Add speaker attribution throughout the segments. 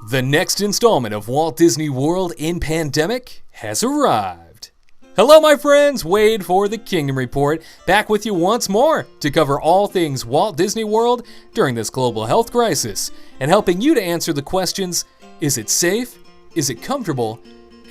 Speaker 1: The next installment of Walt Disney World in Pandemic has arrived. Hello my friends, Wade for the Kingdom Report, back with you once more to cover all things Walt Disney World during this global health crisis, and helping you to answer the questions, is it safe, is it comfortable,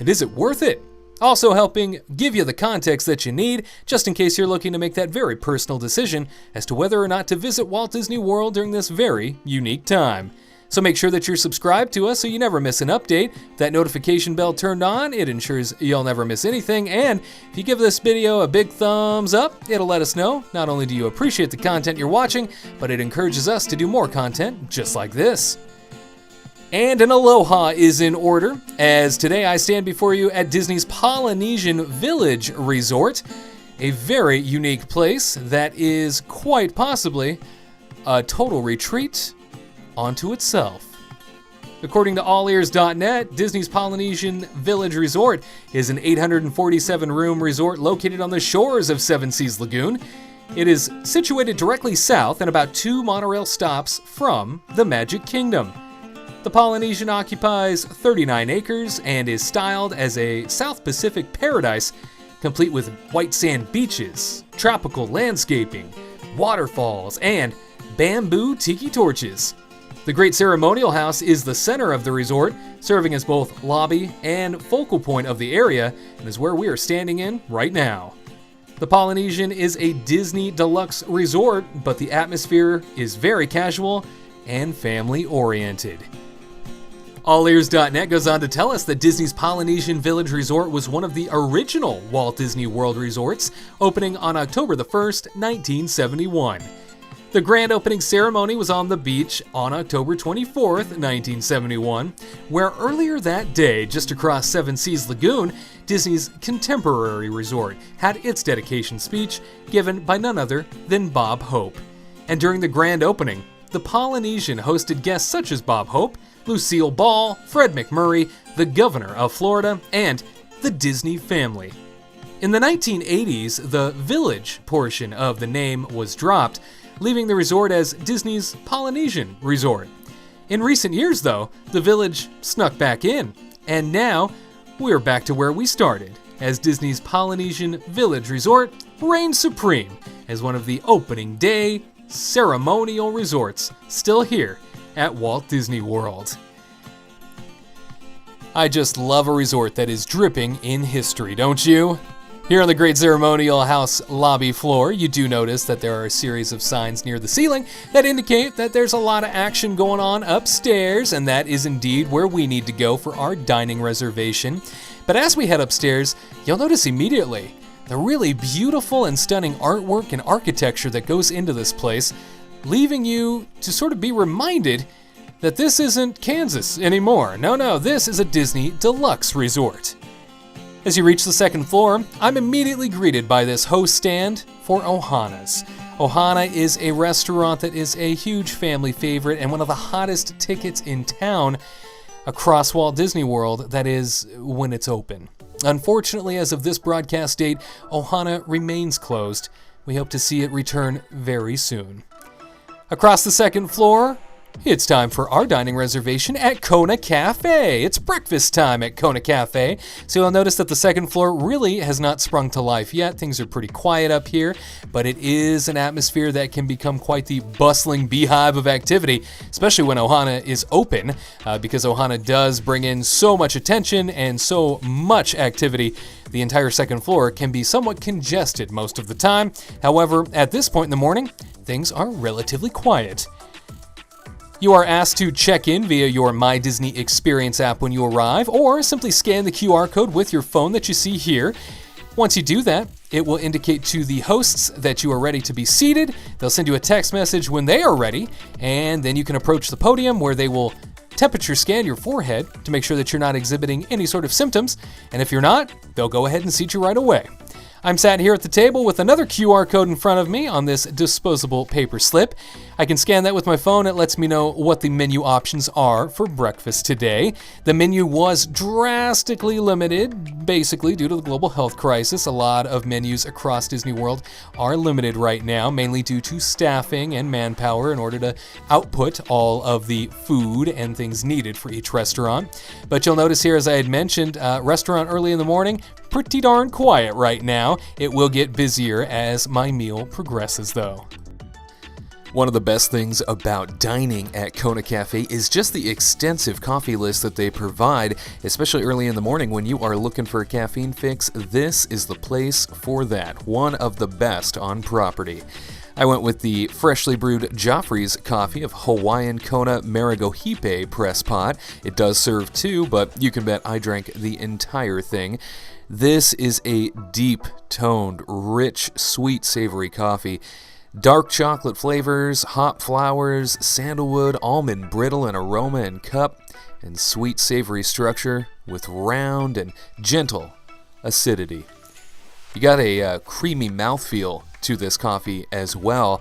Speaker 1: and is it worth it? Also helping give you the context that you need, just in case you're looking to make that very personal decision as to whether or not to visit Walt Disney World during this very unique time. So make sure that you're subscribed to us so you never miss an update. That notification bell turned on, it ensures you'll never miss anything. And if you give this video a big thumbs up, it'll let us know not only do you appreciate the content you're watching, but it encourages us to do more content just like this. And an aloha is in order, as today I stand before you at Disney's Polynesian Village Resort, a very unique place that is quite possibly a total retreat onto itself. According to allears.net, Disney's Polynesian Village Resort is an 847-room resort located on the shores of Seven Seas Lagoon. It is situated directly south and about 2 monorail stops from the Magic Kingdom. The Polynesian occupies 39 acres and is styled as a South Pacific paradise, complete with white sand beaches, tropical landscaping, waterfalls, and bamboo tiki torches. The Great Ceremonial House is the center of the resort, serving as both lobby and focal point of the area, and is where we are standing in right now. The Polynesian is a Disney deluxe resort, but the atmosphere is very casual and family-oriented. Allears.net goes on to tell us that Disney's Polynesian Village Resort was one of the original Walt Disney World resorts, opening on October the 1st, 1971. The grand opening ceremony was on the beach on October 24th, 1971, where earlier that day, just across Seven Seas Lagoon, Disney's contemporary resort had its dedication speech given by none other than Bob Hope. And during the grand opening, the Polynesian hosted guests such as Bob Hope, Lucille Ball, Fred McMurray, the Governor of Florida, and the Disney family. In the 1980s, the Village portion of the name was dropped, leaving the resort as Disney's Polynesian Resort. In recent years, though, the Village snuck back in, and now we're back to where we started, as Disney's Polynesian Village Resort reigns supreme as one of the opening day ceremonial resorts still here at Walt Disney World. I just love a resort that is dripping in history, don't you? Here on the Great Ceremonial House lobby floor, you do notice that there are a series of signs near the ceiling that indicate that there's a lot of action going on upstairs, and that is indeed where we need to go for our dining reservation. But as we head upstairs, you'll notice immediately the really beautiful and stunning artwork and architecture that goes into this place, leaving you to sort of be reminded that this isn't Kansas anymore. No, this is a Disney deluxe resort. As you reach the second floor, I'm immediately greeted by this host stand for Ohana's. Ohana is a restaurant that is a huge family favorite and one of the hottest tickets in town across Walt Disney World, that is, when it's open. Unfortunately, as of this broadcast date, Ohana remains closed. We hope to see it return very soon. Across the second floor, it's time for our dining reservation at Kona Cafe. It's breakfast time at Kona Cafe, so you'll notice that the second floor really has not sprung to life yet. Things are pretty quiet up here, but it is an atmosphere that can become quite the bustling beehive of activity, especially when Ohana is open, because Ohana does bring in so much attention and so much activity. The entire second floor can be somewhat congested most of the time. However, at this point in the morning, things are relatively quiet. You are asked to check in via your My Disney Experience app when you arrive, or simply scan the QR code with your phone that you see here. Once you do that, it will indicate to the hosts that you are ready to be seated. They'll send you a text message when they are ready, and then you can approach the podium where they will temperature scan your forehead to make sure that you're not exhibiting any sort of symptoms, and if you're not, they'll go ahead and seat you right away. I'm sat here at the table with another QR code in front of me on this disposable paper slip. I can scan that with my phone. It lets me know what the menu options are for breakfast today. The menu was drastically limited, basically due to the global health crisis. A lot of menus across Disney World are limited right now, mainly due to staffing and manpower in order to output all of the food and things needed for each restaurant. But you'll notice here, as I had mentioned, restaurant early in the morning, pretty darn quiet right now. It will get busier as my meal progresses, though. One of the best things about dining at Kona Cafe is just the extensive coffee list that they provide, especially early in the morning when you are looking for a caffeine fix. This is the place for that. One of the best on property. I went with the freshly brewed Joffrey's coffee of Hawaiian Kona Marigohipe press pot. It does serve two, but you can bet I drank the entire thing. This is a deep-toned, rich, sweet, savory coffee. Dark chocolate flavors, hop flowers, sandalwood, almond brittle and aroma and cup, and sweet savory structure with round and gentle acidity. You got a creamy mouthfeel to this coffee as well.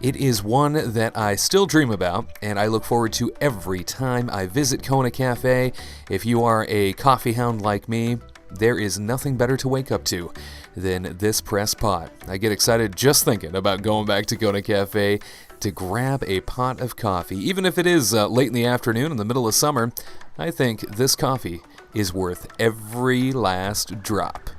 Speaker 1: It is one that I still dream about, and I look forward to every time I visit Kona Cafe. If you are a coffee hound like me, there is nothing better to wake up to than this press pot. I get excited just thinking about going back to Kona Cafe to grab a pot of coffee. Even if it is late in the afternoon in the middle of summer, I think this coffee is worth every last drop.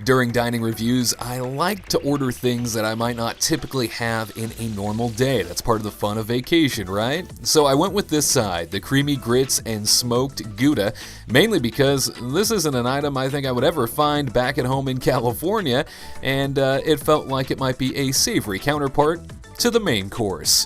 Speaker 1: During dining reviews, I like to order things that I might not typically have in a normal day. That's part of the fun of vacation, right? So I went with this side, the creamy grits and smoked Gouda, mainly because this isn't an item I think I would ever find back at home in California, and it felt like it might be a savory counterpart to the main course.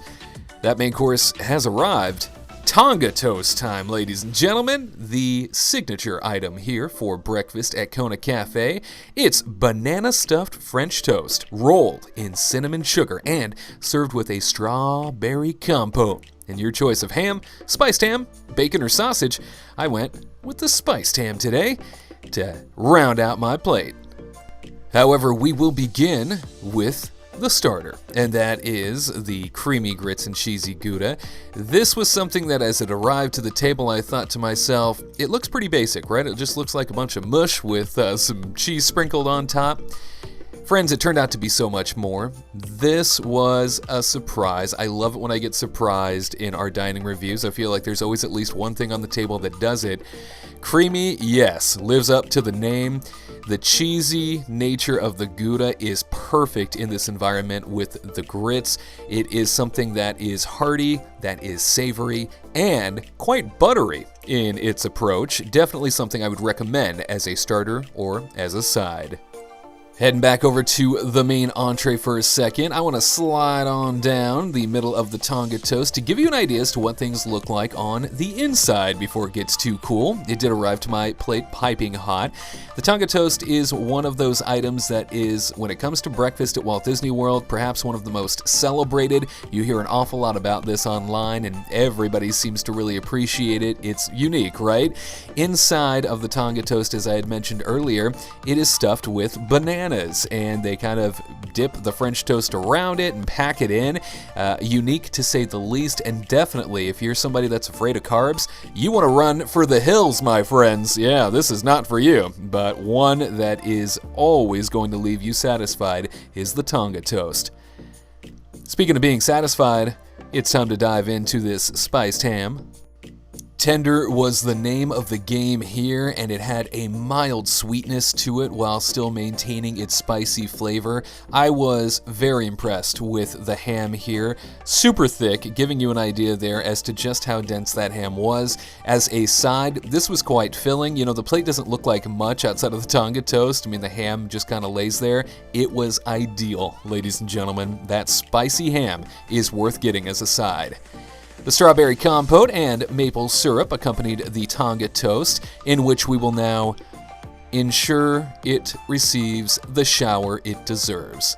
Speaker 1: That main course has arrived. Tonga toast time, ladies and gentlemen. The signature item here for breakfast at Kona Cafe. It's banana stuffed French toast, rolled in cinnamon sugar and served with a strawberry compote. And your choice of ham, spiced ham, bacon, or sausage, I went with the spiced ham today to round out my plate. However, we will begin with the starter, and that is the creamy grits and cheesy Gouda. This was something that as it arrived to the table, I thought to myself, it looks pretty basic, right? It just looks like a bunch of mush with some cheese sprinkled on top. Friends, it turned out to be so much more. This was a surprise. I love it when I get surprised in our dining reviews. I feel like there's always at least one thing on the table that does it. Creamy, yes, lives up to the name. The cheesy nature of the Gouda is perfect in this environment with the grits. It is something that is hearty, that is savory, and quite buttery in its approach. Definitely something I would recommend as a starter or as a side. Heading back over to the main entree for a second, I want to slide on down the middle of the Tonga toast to give you an idea as to what things look like on the inside before it gets too cool. It did arrive to my plate piping hot. The Tonga toast is one of those items that is, when it comes to breakfast at Walt Disney World, perhaps one of the most celebrated. You hear an awful lot about this online, and everybody seems to really appreciate it. It's unique, right? Inside of the Tonga toast, as I had mentioned earlier, it is stuffed with bananas, and they kind of dip the French toast around it and pack it in. Unique to say the least, and definitely if you're somebody that's afraid of carbs, you want to run for the hills, my friends. Yeah, this is not for you, but one that is always going to leave you satisfied is the Tonga toast. Speaking of being satisfied, it's time to dive into this spiced ham. Tender was the name of the game here, and it had a mild sweetness to it while still maintaining its spicy flavor. I was very impressed with the ham here. Super thick, giving you an idea there as to just how dense that ham was. As a side, this was quite filling. You know, the plate doesn't look like much outside of the Tonga toast. I mean, the ham just kind of lays there. It was ideal, ladies and gentlemen. That spicy ham is worth getting as a side. The strawberry compote and maple syrup accompanied the Tonga toast, in which we will now ensure it receives the shower it deserves.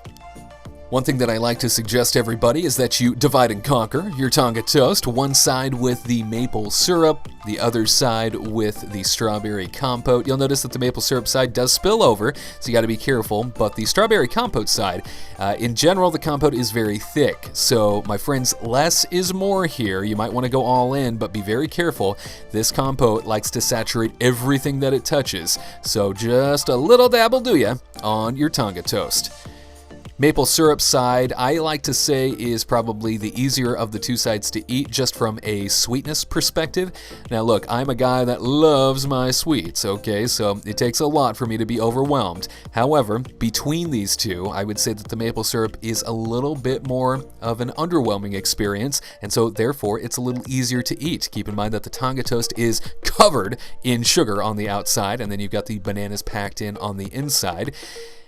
Speaker 1: One thing that I like to suggest to everybody is that you divide and conquer your Tonga toast, one side with the maple syrup, the other side with the strawberry compote. You'll notice that the maple syrup side does spill over, so you got to be careful, but the strawberry compote side, in general, the compote is very thick. So, my friends, less is more here. You might want to go all in, but be very careful. This compote likes to saturate everything that it touches, so just a little dab will do ya on your Tonga toast. Maple syrup side, I like to say, is probably the easier of the two sides to eat just from a sweetness perspective. Now look, I'm a guy that loves my sweets, okay, so it takes a lot for me to be overwhelmed. However, between these two, I would say that the maple syrup is a little bit more of an underwhelming experience, and so therefore it's a little easier to eat. Keep in mind that the Tonga toast is covered in sugar on the outside, and then you've got the bananas packed in on the inside.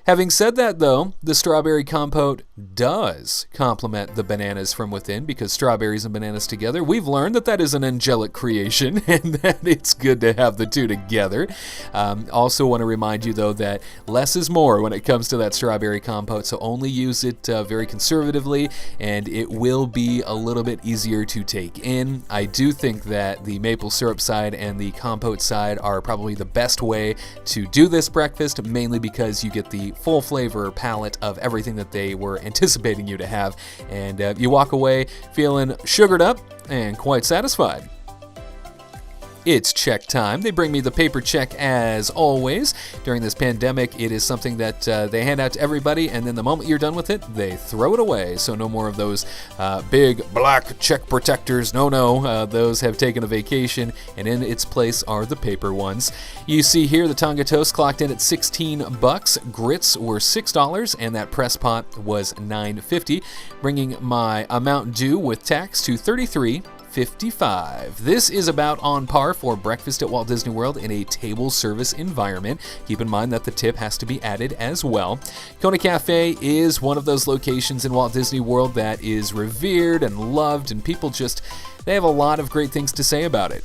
Speaker 1: Having said that, though, the strawberry compote does complement the bananas from within, because strawberries and bananas together, we've learned that that is an angelic creation and that it's good to have the two together. Also want to remind you, though, that less is more when it comes to that strawberry compote, so only use it very conservatively, and it will be a little bit easier to take in. I do think that the maple syrup side and the compote side are probably the best way to do this breakfast, mainly because you get the full flavor palette of everything that they were anticipating you to have, and you walk away feeling sugared up and quite satisfied. It's check time. They bring me the paper check as always. During this pandemic, it is something that they hand out to everybody, and then the moment you're done with it, they throw it away. So no more of those big black check protectors. No, those have taken a vacation, and in its place are the paper ones. You see here the Tonga toast clocked in at $16. Grits were $6, and that press pot was $9.50, bringing my amount due with tax to $33.55. This is about on par for breakfast at Walt Disney World in a table service environment. Keep in mind that the tip has to be added as well. Kona Cafe is one of those locations in Walt Disney World that is revered and loved, and people they have a lot of great things to say about it.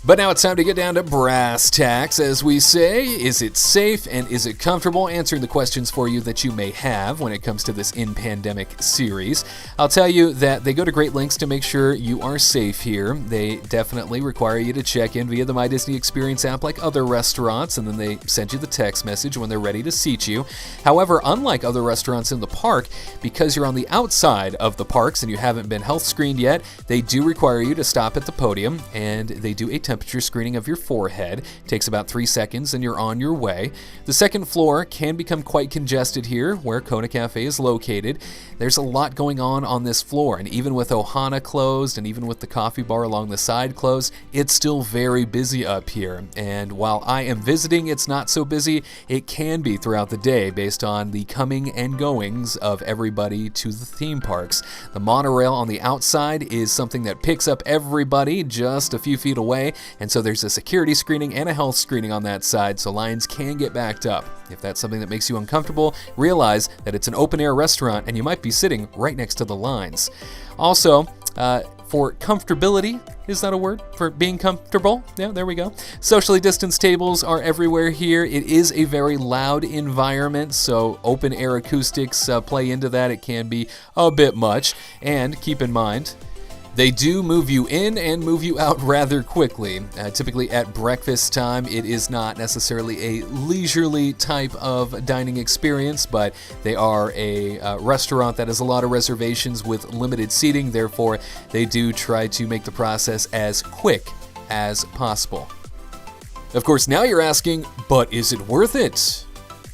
Speaker 1: But now it's time to get down to brass tacks, as we say. Is it safe and is it comfortable? Answering the questions for you that you may have when it comes to this In Pandemic series. I'll tell you that they go to great lengths to make sure you are safe here. They definitely require you to check in via the My Disney Experience app like other restaurants, and then they send you the text message when they're ready to seat you. However, unlike other restaurants in the park, because you're on the outside of the parks and you haven't been health screened yet, they do require you to stop at the podium, and they do a temperature screening of your forehead. It takes about 3 seconds and you're on your way. The second floor can become quite congested here where Kona Cafe is located. There's a lot going on this floor, and even with Ohana closed and even with the coffee bar along the side closed, it's still very busy up here. And while I am visiting, it's not so busy. It can be throughout the day based on the coming and goings of everybody to the theme parks. The monorail on the outside is something that picks up everybody just a few feet away, and so there's a security screening and a health screening on that side, so lines can get backed up. If that's something that makes you uncomfortable, realize that it's an open-air restaurant and you might be sitting right next to the lines. Also, for comfortability, is that a word? For being comfortable? Yeah, there we go. Socially distanced tables are everywhere here. It is a very loud environment, so open air acoustics play into that. It can be a bit much. And keep in mind, they do move you in and move you out rather quickly. Typically at breakfast time, it is not necessarily a leisurely type of dining experience, but they are a restaurant that has a lot of reservations with limited seating. Therefore, they do try to make the process as quick as possible. Of course, now you're asking, but is it worth it?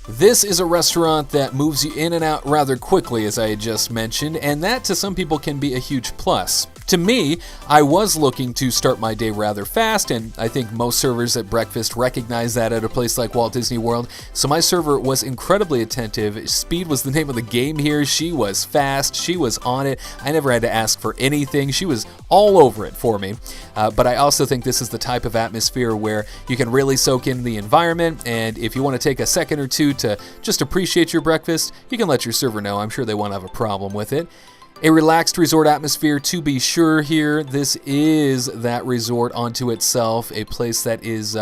Speaker 1: This is a restaurant that moves you in and out rather quickly, as I had just mentioned, and that to some people can be a huge plus. To me, I was looking to start my day rather fast, and I think most servers at breakfast recognize that at a place like Walt Disney World, so my server was incredibly attentive. Speed was the name of the game here. She was fast. She was on it. I never had to ask for anything. She was all over it for me. But I also think this is the type of atmosphere where you can really soak in the environment, and if you want to take a second or two to just appreciate your breakfast, you can let your server know. I'm sure they won't have a problem with it. A relaxed resort atmosphere to be sure here. This is that resort onto itself, a place that is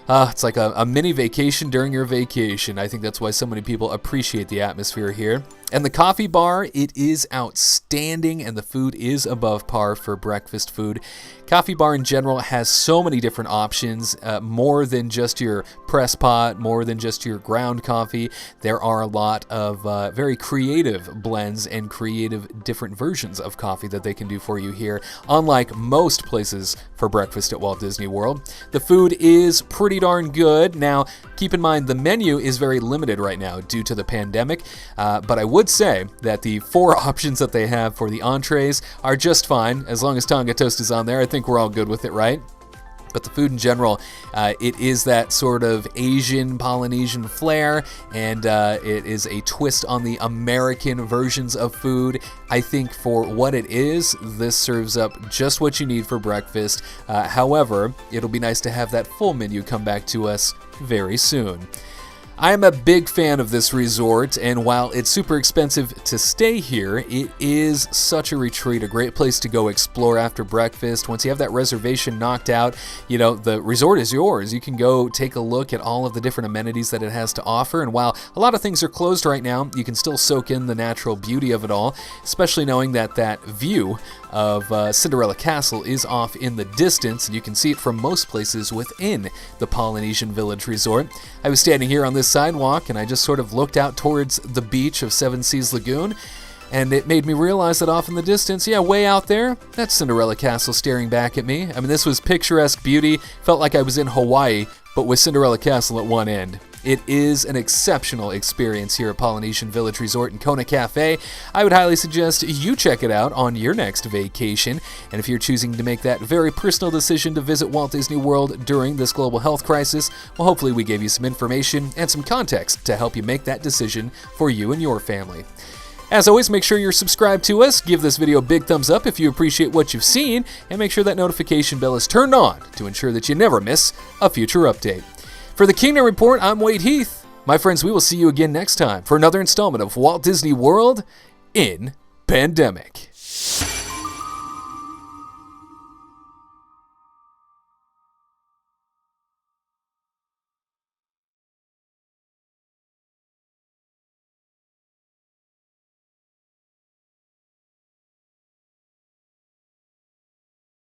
Speaker 1: it's like a mini vacation during your vacation. I think that's why so many people appreciate the atmosphere here. And the coffee bar, it is outstanding, and the food is above par for breakfast food. Coffee bar in general has so many different options, more than just your press pot, more than just your ground coffee. There are a lot of very creative blends and creative different versions of coffee that they can do for you here, unlike most places for breakfast at Walt Disney World. The food is pretty darn good. Now, keep in mind the menu is very limited right now due to the pandemic, but I would say that the 4 options that they have for the entrees are just fine. As long as Tonga toast is on there, I think we're all good with it, right? But the food in general, it is that sort of Asian, Polynesian flair, and it is a twist on the American versions of food. I think for what it is, this serves up just what you need for breakfast. However, it'll be nice to have that full menu come back to us very soon. I am a big fan of this resort, and while it's super expensive to stay here, it is such a retreat, a great place to go explore after breakfast. Once you have that reservation knocked out, the resort is yours. You can go take a look at all of the different amenities that it has to offer, and while a lot of things are closed right now, you can still soak in the natural beauty of it all, especially knowing that that view of Cinderella Castle is off in the distance, and you can see it from most places within the Polynesian Village Resort. I was standing here on this sidewalk, and I just sort of looked out towards the beach of Seven Seas Lagoon, and it made me realize that off in the distance, way out there, that's Cinderella Castle staring back at me. I mean, this was picturesque beauty. Felt like I was in Hawaii, but with Cinderella Castle at one end. It is an exceptional experience here at Polynesian Village Resort and Kona Cafe. I would highly suggest you check it out on your next vacation. And if you're choosing to make that very personal decision to visit Walt Disney World during this global health crisis, well, hopefully we gave you some information and some context to help you make that decision for you and your family. As always, make sure you're subscribed to us, give this video a big thumbs up if you appreciate what you've seen, and make sure that notification bell is turned on to ensure that you never miss a future update. For the Kingdom Report, I'm Walt Heath. My friends, we will see you again next time for another installment of Walt Disney World in Pandemic.